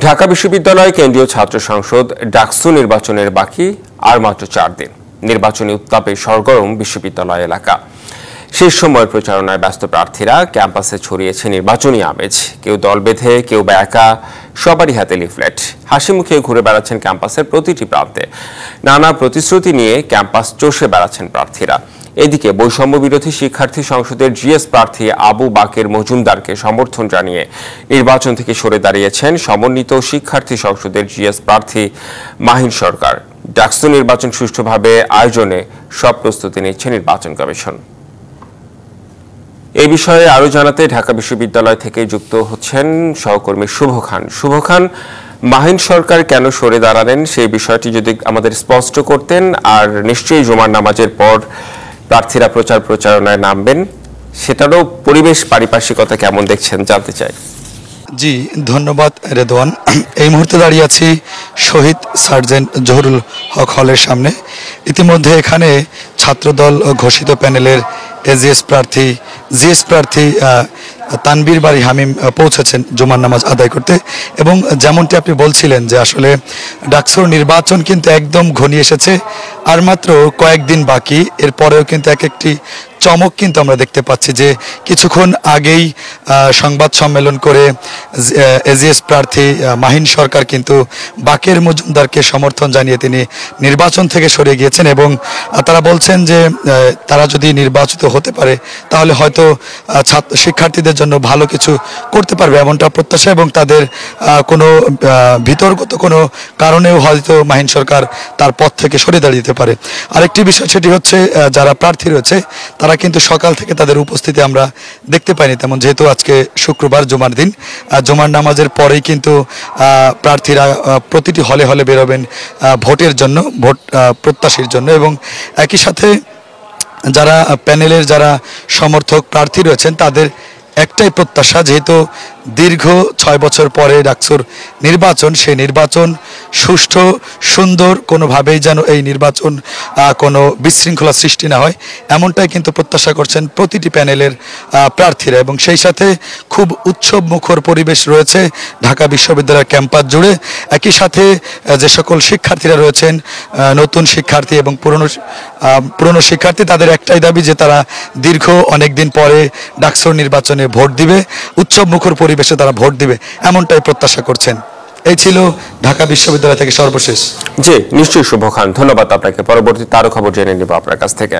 ঢাকা বিশ্ববিদ্যালয় কেন্দ্রীয় ছাত্র সংসদ ডাকসু নির্বাচনের বাকি আর মাত্র 4 দিন। নির্বাচনী উত্তাপে সরগরম বিশ্ববিদ্যালয় এলাকা। শেষ সময়ের প্রচারণায় ব্যস্ত প্রার্থীরা ক্যাম্পাসে ছড়িয়েছে নির্বাচনী আমেজ। কেউ দল বেঁধে, কেউ বা একা, সবারই হাতে লিফলেট। হাসি মুখে ঘুরে বেড়াচ্ছেন ক্যাম্পাসের প্রতিটি প্রান্তে। নানা প্রতিশ্রুতি নিয়ে ক্যাম্পাস চষে বেড়াচ্ছেন প্রার্থীরা। এদিকে বৈষম্য বিরোধী শিক্ষার্থী সংসদের জিএস প্রার্থী আবু বাকের মজুমদারকে সমর্থন জানিয়ে নির্বাচন থেকে সরে দাঁড়িয়েছেন সমন্বিত শিক্ষার্থী সংসদের জিএস প্রার্থী মাহিন সরকার। ডাকসু নির্বাচন সুষ্ঠুভাবে আয়োজনে সব প্রস্তুতি নিচ্ছে নির্বাচন কমিশন। এই বিষয়ে আরো জানাতে ঢাকা বিশ্ববিদ্যালয় থেকে যুক্ত হচ্ছেন সহকর্মী শুভ খান। শুভ খান, মাহিন সরকার কেন সরে দাঁড়ালেন সেই বিষয়টি যদি আমাদের স্পষ্ট করতেন, আর নিশ্চয়ই জুমার নামাজের পর প্রার্থীরা প্রচারণায় নামবেন, সেটারও পরিবেশ পারিপার্শ্বিকতা কেমন দেখছেন জানতে চাই। জি ধন্যবাদ রেদওয়ান। এই মুহূর্তে দাঁড়িয়ে আছি শহীদ সার্জেন্ট জহুরুল হক হলের সামনে। ইতিমধ্যে এখানে ছাত্রদল ঘোষিত প্যানেলের জিএস প্রার্থী তানবীর বাড়ি হামিম পৌঁছেছেন জুমার নামাজ আদায় করতে। এবং যেমনটি আপনি বলছিলেন যে আসলে ডাকসুর নির্বাচন কিন্তু একদম ঘনিয়ে এসেছে, আর মাত্র কয়েকদিন বাকি। এরপরেও কিন্তু এক একটি চমক কিন্তু আমরা দেখতে পাচ্ছি যে কিছুক্ষণ আগেই সংবাদ সম্মেলন করে এজিএস প্রার্থী মাহিন সরকার কিন্তু বাকের মজুমদারকে সমর্থন জানিয়ে তিনি নির্বাচন থেকে সরে গিয়েছেন। এবং তারা বলছেন যে তারা যদি নির্বাচিত হতে পারে তাহলে হয়তো শিক্ষার্থীদের জন্য ভালো কিছু করতে পারবে এমনটা প্রত্যাশা, এবং তাদের কোনো বিতর্কত কোনো কারণেও হয়তো মাহিন সরকার তার পথ থেকে সরে দাঁড়িয়ে যেতে পারে। আরেকটি বিষয় সেটি হচ্ছে যারা প্রার্থী রয়েছে তারা কিন্তু সকাল থেকে তাদের উপস্থিতি আমরা দেখতে পাইনি তেমন, যেহেতু আজকে শুক্রবার জুমার দিন। জুমার নামাজের পরেই কিন্তু প্রার্থীরা প্রতিটি হলে হলে বেরোবেন ভোটের জন্য, ভোট প্রত্যাশীর জন্য। এবং একই সাথে যারা প্যানেলের যারা সমর্থক প্রার্থী রয়েছেন তাদের একটাই প্রত্যাশা, যেহেতু দীর্ঘ 6 বছর পরে ডাকসুর নির্বাচন, সেই নির্বাচন সুষ্ঠু সুন্দর, কোনোভাবেই যেন এই নির্বাচন কোনো বিশৃঙ্খলা সৃষ্টি না হয়, এমনটাই কিন্তু প্রত্যাশা করছেন প্রতিটি প্যানেলের প্রার্থীরা। এবং সেই সাথে খুব উৎসব মুখর পরিবেশ রয়েছে ঢাকা বিশ্ববিদ্যালয়ের ক্যাম্পাস জুড়ে। একই সাথে যে সকল শিক্ষার্থীরা রয়েছেন, নতুন শিক্ষার্থী এবং পুরনো শিক্ষার্থী, তাদের একটাই দাবি যে তারা দীর্ঘ অনেক দিন পরে ডাকসুর নির্বাচনে ভোট দিবে, উৎসব মুখর পরিবেশে তারা ভোট দিবে, এমনটাই প্রত্যাশা করছেন। এই ছিল ঢাকা বিশ্ববিদ্যালয় থেকে সর্বশেষ। জি নিশ্চয়ই শুভ খান, ধন্যবাদ আপনাকে। পরবর্তীতে আরো খবর জেনে নিব আপনার কাছ থেকে।